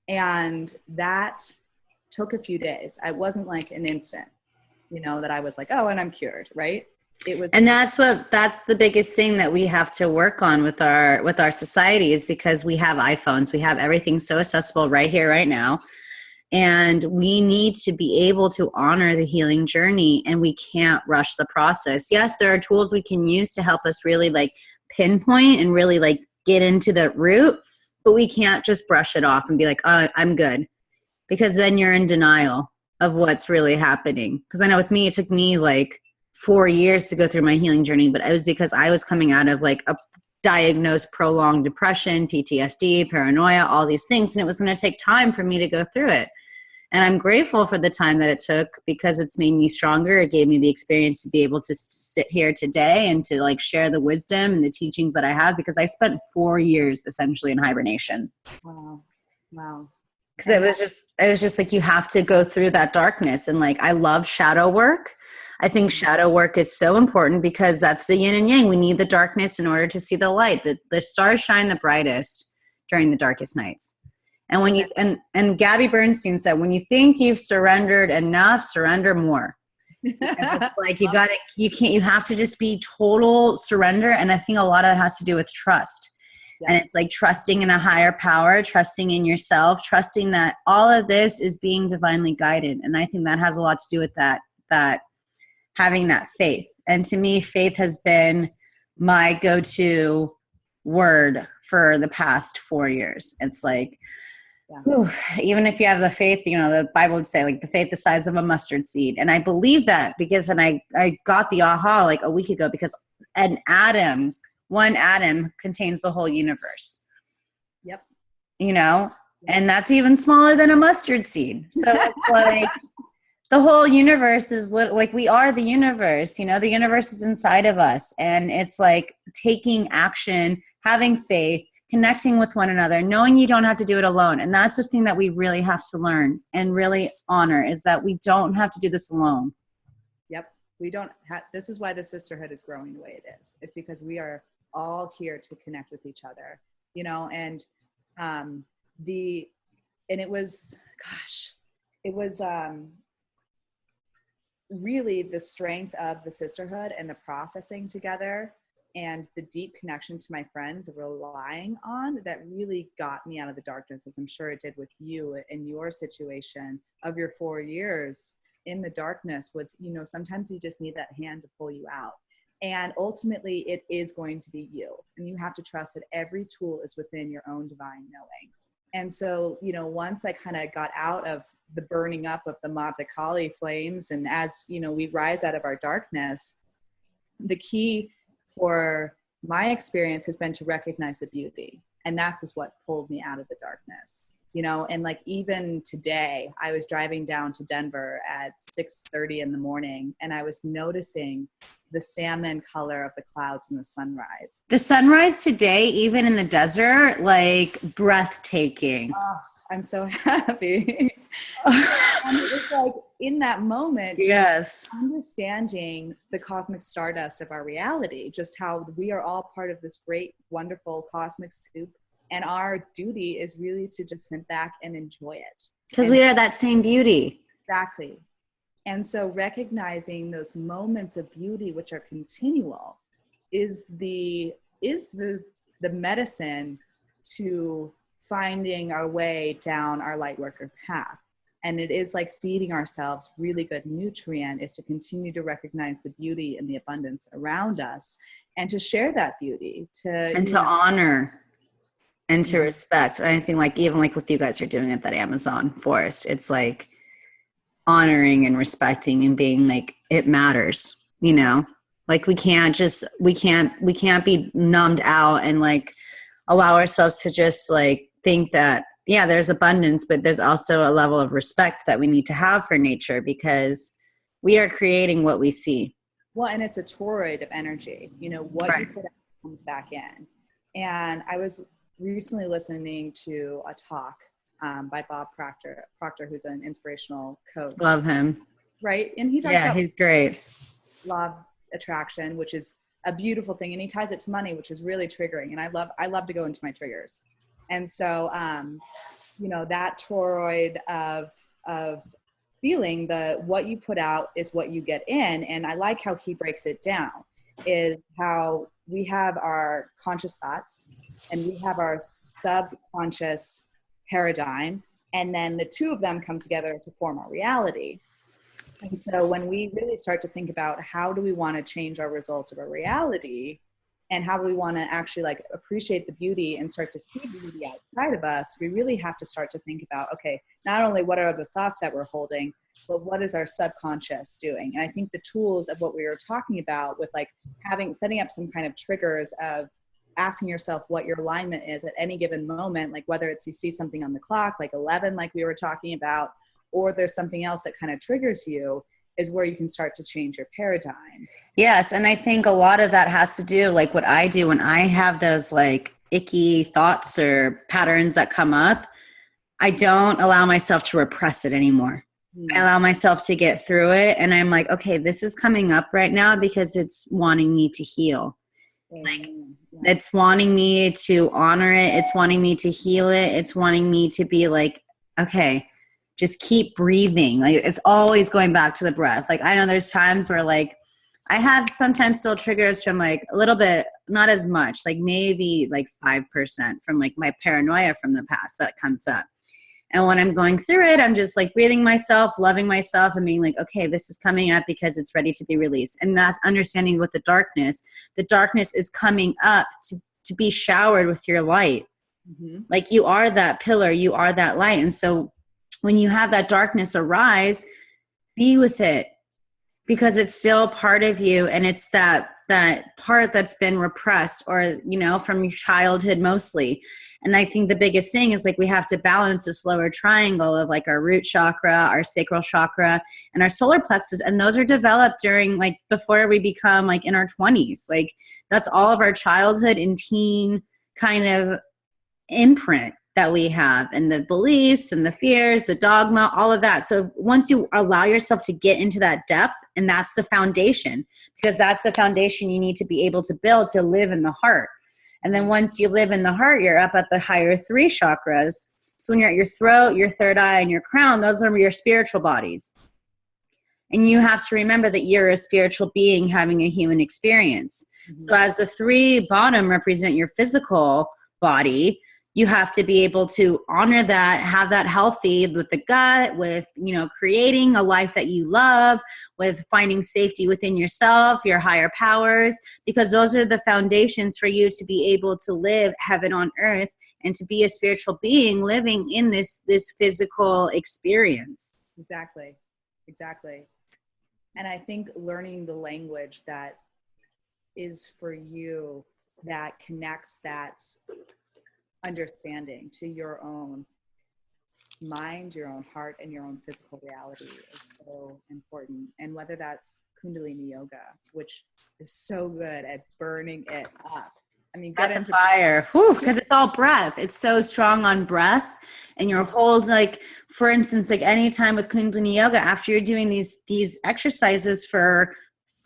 And that took a few days. It wasn't like an instant, you know, that I was like, oh, and I'm cured, right? It was, and that's the biggest thing that we have to work on with our society, is because we have iPhones, we have everything so accessible right here, right now. And we need to be able to honor the healing journey, and we can't rush the process. Yes, there are tools we can use to help us really like pinpoint and really like get into the root, but we can't just brush it off and be like, oh, I'm good. Because then you're in denial of what's really happening. Because I know with me, it took me like 4 years to go through my healing journey, but it was because I was coming out of like a diagnosed prolonged depression, PTSD, paranoia, all these things. And it was going to take time for me to go through it. And I'm grateful for the time that it took, because it's made me stronger. It gave me the experience to be able to sit here today and to like share the wisdom and the teachings that I have, because I spent 4 years essentially in hibernation. Wow. Because it was just like, you have to go through that darkness. And like, I love shadow work. I think shadow work is so important because that's the yin and yang. We need the darkness in order to see the light. The stars shine the brightest during the darkest nights. And when you and Gabby Bernstein said, when you think you've surrendered enough, surrender more. Because it's like you have to just be total surrender. And I think a lot of it has to do with trust. Yeah. And it's like trusting in a higher power, trusting in yourself, trusting that all of this is being divinely guided. And I think that has a lot to do with that having that faith. And to me, faith has been my go-to word for the past 4 years. It's like, Yeah. whew, even if you have the faith, you know, the Bible would say like the faith the size of a mustard seed. And I believe that because, and I got the aha like a week ago, because one atom contains the whole universe. Yep. You know, and that's even smaller than a mustard seed. So it's like the whole universe is like, we are the universe, you know, the universe is inside of us. And it's like taking action, having faith, connecting with one another, knowing you don't have to do it alone. And that's the thing that we really have to learn and really honor, is that we don't have to do this alone. Yep. We don't have, this is why the sisterhood is growing the way it is. It's because we are all here to connect with each other, you know, and it was really the strength of the sisterhood and the processing together and the deep connection to my friends relying on that really got me out of the darkness, as I'm sure it did with you in your situation of your 4 years in the darkness. Was, you know, sometimes you just need that hand to pull you out. And ultimately it is going to be you. And you have to trust that every tool is within your own divine knowing. And so, you know, once I kind of got out of the burning up of the Mata Kali flames, and as, you know, we rise out of our darkness, the key for my experience has been to recognize the beauty. And that's just what pulled me out of the darkness, you know. And like, even today, I was driving down to Denver at 6:30 in the morning, and I was noticing the salmon color of the clouds and the sunrise. The sunrise today, even in the desert, like breathtaking. Oh, I'm so happy. And it was like in that moment, yes, understanding the cosmic stardust of our reality, just how we are all part of this great, wonderful cosmic soup. And our duty is really to just sit back and enjoy it. Because we are that same beauty. Exactly. And so recognizing those moments of beauty, which are continual, is the medicine to finding our way down our light worker path. And it is like feeding ourselves really good nutrient, is to continue to recognize the beauty and the abundance around us, and to share that beauty, to honor and to respect. And I think like, even like what you guys are doing at that Amazon forest, it's like honoring and respecting and being like, it matters, you know, like we can't be numbed out and like allow ourselves to just like think that, yeah, there's abundance, but there's also a level of respect that we need to have for nature, because we are creating what we see. Well, and it's a toroid of energy, you know, what right. You put out comes back in. And I was recently listening to a talk by Bob Proctor, who's an inspirational coach. Love him. Right. And he talks about, he's great. Law of attraction, which is a beautiful thing. And he ties it to money, which is really triggering. And I love to go into my triggers. And so, you know, that toroid of feeling what you put out is what you get in. And I like how he breaks it down, is how we have our conscious thoughts and we have our subconscious paradigm, and then the two of them come together to form our reality. And so when we really start to think about how do we want to change our result of our reality, and how do we want to actually like appreciate the beauty and start to see beauty outside of us, we really have to start to think about, okay, not only what are the thoughts that we're holding, but what is our subconscious doing? And I think the tools of what we were talking about with like setting up some kind of triggers of asking yourself what your alignment is at any given moment, like whether it's you see something on the clock, like 11, like we were talking about, or there's something else that kind of triggers you, is where you can start to change your paradigm. Yes. And I think a lot of that has to do, like what I do when I have those like icky thoughts or patterns that come up, I don't allow myself to repress it anymore. I allow myself to get through it. And I'm like, okay, this is coming up right now because it's wanting me to heal. Like it's wanting me to honor it. It's wanting me to heal it. It's wanting me to be like, okay, just keep breathing. Like it's always going back to the breath. Like I know there's times where like I have sometimes still triggers from like a little bit, not as much, like maybe like 5% from like my paranoia from the past that comes up. And when I'm going through it, I'm just like breathing myself, loving myself, and being like, okay, this is coming up because it's ready to be released. And that's understanding what the darkness is coming up to be showered with your light. Mm-hmm. Like you are that pillar, you are that light. And so when you have that darkness arise, be with it, because it's still part of you. And it's that part that's been repressed, or, you know, from your childhood mostly. And I think the biggest thing is like, we have to balance this lower triangle of like our root chakra, our sacral chakra, and our solar plexus. And those are developed during, like, before we become like in our 20s. Like that's all of our childhood and teen kind of imprint that we have, and the beliefs and the fears, the dogma, all of that. So once you allow yourself to get into that depth, and that's the foundation, because that's the foundation you need to be able to build to live in the heart. And then once you live in the heart, you're up at the higher 3 chakras. So when you're at your throat, your third eye, and your crown, those are your spiritual bodies. And you have to remember that you're a spiritual being having a human experience. Mm-hmm. So as the 3 bottom represent your physical body, you have to be able to honor that, have that healthy with the gut, with, you know, creating a life that you love, with finding safety within yourself, your higher powers, because those are the foundations for you to be able to live heaven on earth and to be a spiritual being living in this physical experience. Exactly. And I think learning the language that is for you, that connects that understanding to your own mind, your own heart, and your own physical reality is so important. And whether that's Kundalini yoga, which is so good at burning it up. I mean, get into fire, because it's all breath. It's so strong on breath, and your holds, like, for instance, like anytime with Kundalini yoga, after you're doing these exercises for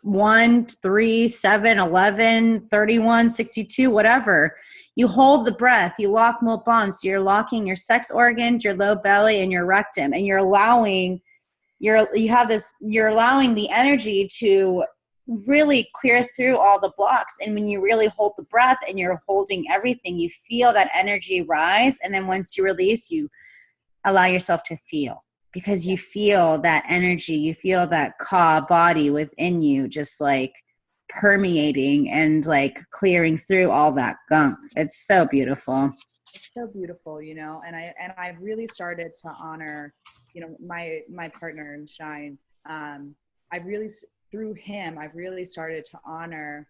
1, 3, 7, 11, 31, 62, whatever, you hold the breath, you lock both bonds. So you're locking your sex organs, your low belly, and your rectum, and you're allowing the energy to really clear through all the blocks. And when you really hold the breath and you're holding everything, you feel that energy rise. And then once you release, you allow yourself to feel, because you feel that energy, you feel that ka body within you, just like permeating and like clearing through all that gunk. It's so beautiful. It's so beautiful, you know, and I really started to honor, you know, my partner in Shine. Through him, I've really started to honor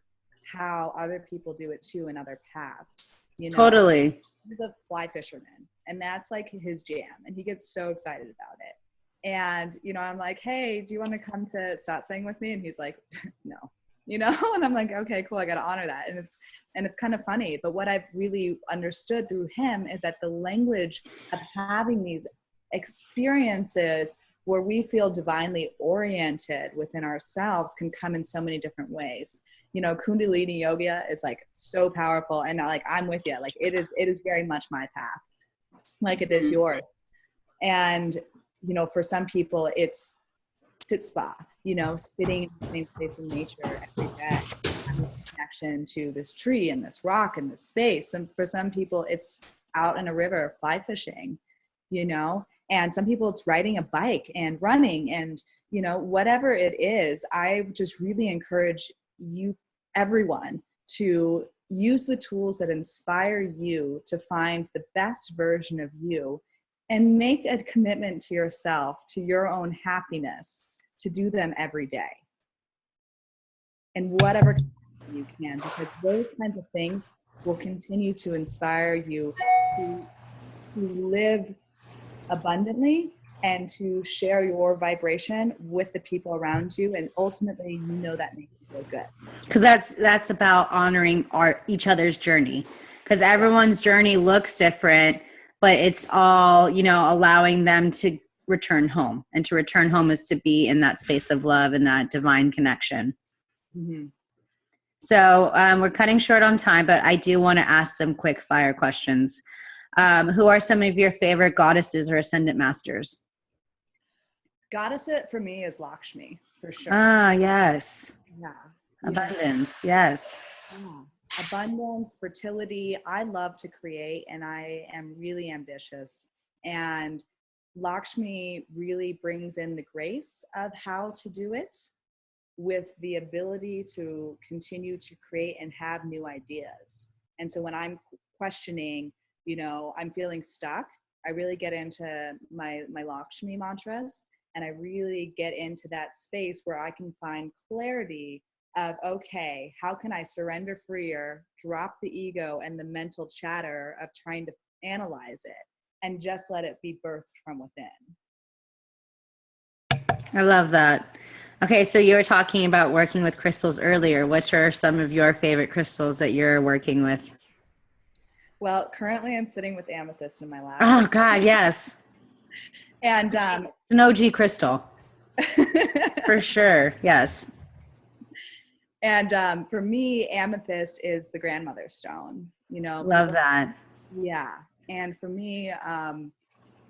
how other people do it too in other paths. You know, totally. He's a fly fisherman, and that's like his jam, and he gets so excited about it. And, you know, I'm like, hey, do you want to come to satsang with me? And he's like, no, you know, and I'm like, okay, cool. I got to honor that. And it's kind of funny, but what I've really understood through him is that the language of having these experiences where we feel divinely oriented within ourselves can come in so many different ways. You know, Kundalini yoga is like so powerful, and like, I'm with you. Like it is very much my path, like it is yours. And, you know, for some people it's sit spa, you know, sitting in the same place in nature every day, having a connection to this tree and this rock and this space. And for some people it's out in a river fly fishing, you know, and some people it's riding a bike and running, and, you know, whatever it is, I just really encourage everyone to use the tools that inspire you to find the best version of you, and make a commitment to yourself, to your own happiness, to do them every day. And whatever you can, because those kinds of things will continue to inspire you to live abundantly and to share your vibration with the people around you. And ultimately, you know, that makes you feel good. Because that's about honoring each other's journey, because everyone's journey looks different, but it's all, you know, allowing them to return home. And to return home is to be in that space of love and that divine connection. Mm-hmm. So we're cutting short on time, but I do want to ask some quick fire questions. Who are some of your favorite goddesses or ascendant masters? Goddess for me is Lakshmi, for sure. Ah, yes. Yeah. Abundance, yes. Yeah. Abundance, fertility. I love to create, and I am really ambitious. And Lakshmi really brings in the grace of how to do it, with the ability to continue to create and have new ideas. And so when I'm questioning, I'm feeling stuck, I really get into my Lakshmi mantras, and I really get into that space where I can find clarity of, okay, how can I surrender freer, drop the ego and the mental chatter of trying to analyze it, and just let it be birthed from within. I love that. Okay, so you were talking about working with crystals earlier. Which are some of your favorite crystals that you're working with? Well, currently I'm sitting with amethyst in my lap. Oh God, yes. And It's an OG crystal. For sure, yes. And for me, amethyst is the grandmother stone. Love that. Yeah. And for me,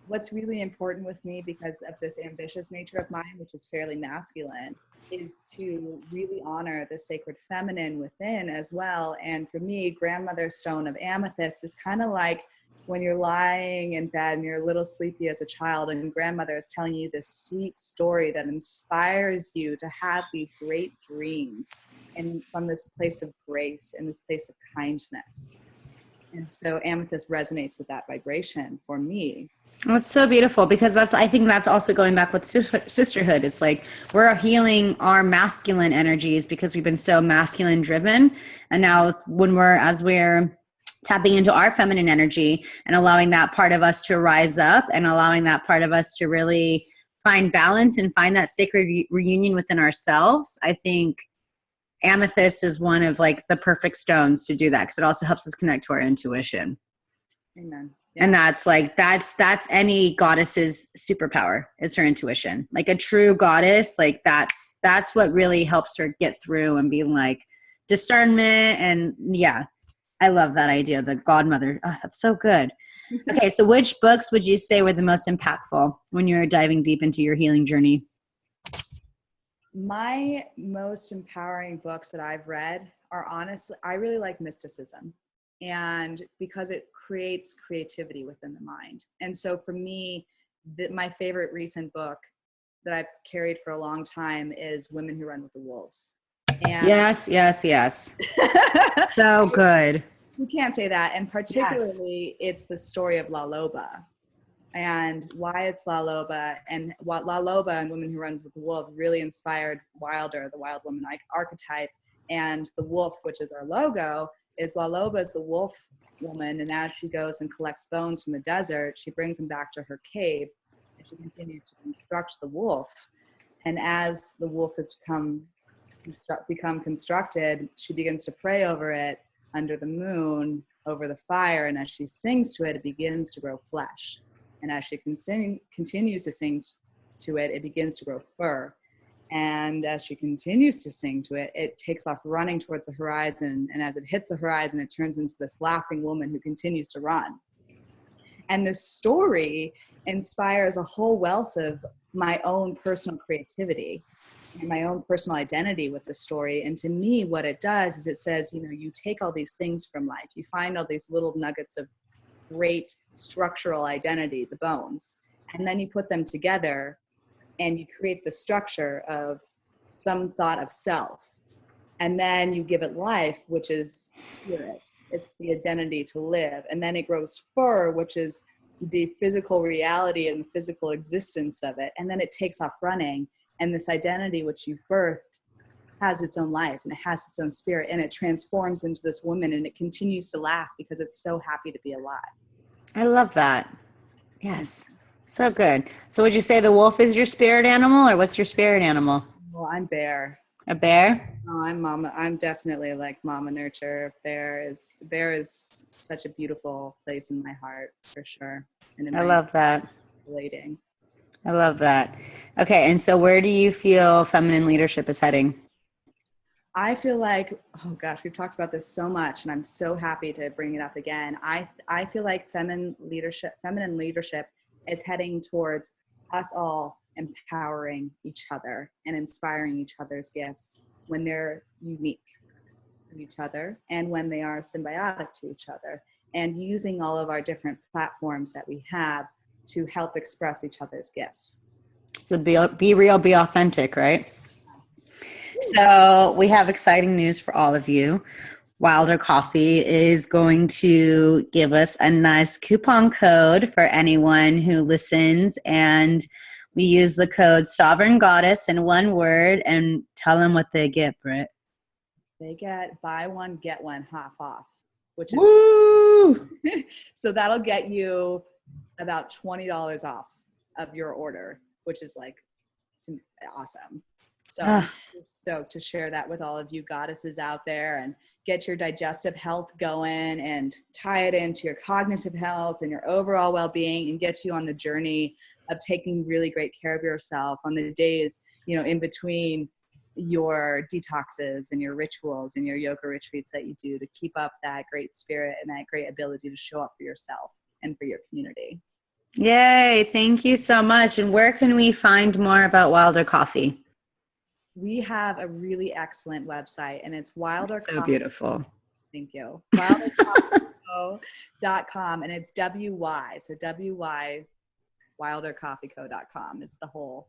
what's really important with me, because of this ambitious nature of mine, which is fairly masculine, is to really honor the sacred feminine within as well. And for me, grandmother stone of amethyst is kind of like when you're lying in bed and you're a little sleepy as a child, and grandmother is telling you this sweet story that inspires you to have these great dreams, and from this place of grace and this place of kindness. And so amethyst resonates with that vibration for me. Oh, it's so beautiful, because I think that's also going back with sisterhood. It's like we're healing our masculine energies because we've been so masculine driven. And now as we're tapping into our feminine energy and allowing that part of us to rise up and allowing that part of us to really find balance and find that sacred reunion within ourselves, I think amethyst is one of like the perfect stones to do that, because it also helps us connect to our intuition. Amen. Yeah. And that's any goddess's superpower, is her intuition. Like a true goddess, like that's what really helps her get through and be like discernment. And yeah, I love that idea. The godmother. Oh, that's so good. Okay. So which books would you say were the most impactful when you were diving deep into your healing journey? My most empowering books that I've read are, honestly, I really like mysticism, and because it creates creativity within the mind. And so for me, my favorite recent book that I've carried for a long time is Women Who Run with the Wolves. And yes. So good. You can't say that. And particularly, It's the story of La Loba, and why it's La Loba, and what La Loba and Women Who Runs with the Wolves really inspired Wylder, the wild woman archetype. And the wolf, which is our logo, is La Loba is the wolf woman, and as she goes and collects bones from the desert, she brings them back to her cave, and she continues to construct the wolf. And as the wolf has become constructed, she begins to pray over it under the moon, over the fire, and as she sings to it, it begins to grow flesh. And as she continues to sing to it, it begins to grow fur. And as she continues to sing to it, it takes off running towards the horizon. And as it hits the horizon, it turns into this laughing woman who continues to run. And this story inspires a whole wealth of my own personal creativity and my own personal identity with the story. And to me, what it does is it says, you take all these things from life. You find all these little nuggets of great structural identity, the bones, and then you put them together and you create the structure of some thought of self, and then you give it life, which is spirit. It's the identity to live. And then it grows fur, which is the physical reality and the physical existence of it. And then it takes off running, and this identity which you've birthed has its own life, and it has its own spirit, and it transforms into this woman, and it continues to laugh because it's so happy to be alive. I love that. Yes. So good. So would you say the wolf is your spirit animal, or what's your spirit animal? Well, I'm bear. A bear? Oh, I'm mama. I'm definitely like mama nurture. Bear is such a beautiful place in my heart, for sure. And I love that. Relating. I love that. Okay. And so where do you feel feminine leadership is heading? I feel like, oh gosh, we've talked about this so much, and I'm so happy to bring it up again. I feel like feminine leadership is heading towards us all empowering each other and inspiring each other's gifts when they're unique to each other and when they are symbiotic to each other, and using all of our different platforms that we have to help express each other's gifts. So be real, be authentic, right? So we have exciting news for all of you. Wylder Coffee is going to give us a nice coupon code for anyone who listens. And we use the code Sovereign Goddess in one word, and tell them what they get, Britt. They get buy one, get one half off, which is Woo! so that'll get you about $20 off of your order, which is like awesome. So I'm stoked to share that with all of you goddesses out there and get your digestive health going and tie it into your cognitive health and your overall well-being, and get you on the journey of taking really great care of yourself on the days, you know, in between your detoxes and your rituals and your yoga retreats that you do, to keep up that great spirit and that great ability to show up for yourself and for your community. Yay. Thank you so much. And where can we find more about Wylder Coffee? We have a really excellent website, and it's Wylder So Coffee. beautiful. Thank you. WylderCoffeeCo.com, and it's WY. So WY, WylderCoffeeCo.com is the whole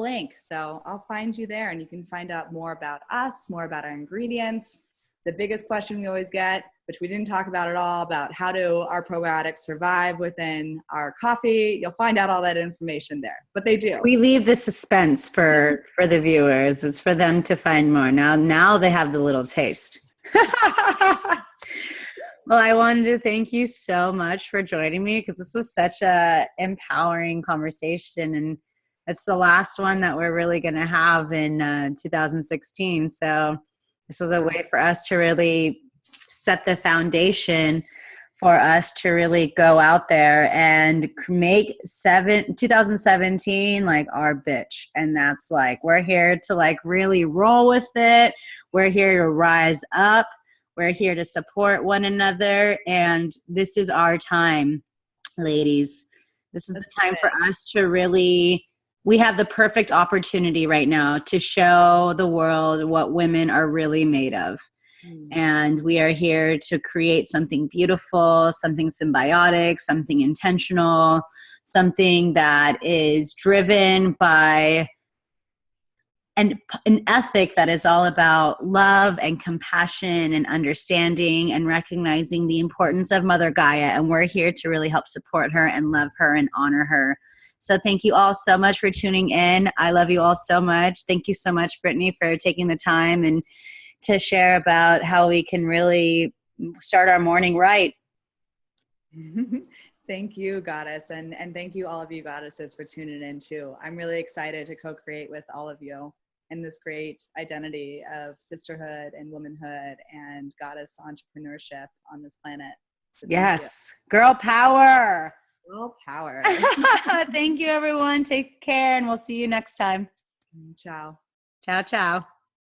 link. So I'll find you there, and you can find out more about us, more about our ingredients. The biggest question we always get, which we didn't talk about at all, about how do our probiotics survive within our coffee. You'll find out all that information there, but they do. We leave the suspense for the viewers. It's for them to find more. Now they have the little taste. Well, I wanted to thank you so much for joining me, because this was such a empowering conversation, and it's the last one that we're really going to have in 2016. So this was a way for us to really set the foundation for us to really go out there and make 2017 like our bitch. And that's like, we're here to like really roll with it. We're here to rise up. We're here to support one another. And this is our time, ladies. This is the time for us to really, we have the perfect opportunity right now to show the world what women are really made of. And we are here to create something beautiful, something symbiotic, something intentional, something that is driven by an ethic that is all about love and compassion and understanding and recognizing the importance of Mother Gaia. And we're here to really help support her and love her and honor her. So thank you all so much for tuning in. I love you all so much. Thank you so much, Brittany, for taking the time and to share about how we can really start our morning right. Thank you, Goddess. And thank you, all of you goddesses, for tuning in too. I'm really excited to co-create with all of you in this great identity of sisterhood and womanhood and goddess entrepreneurship on this planet. So yes. Girl power. Girl power. Thank you, everyone. Take care, and we'll see you next time. Ciao. Ciao, ciao.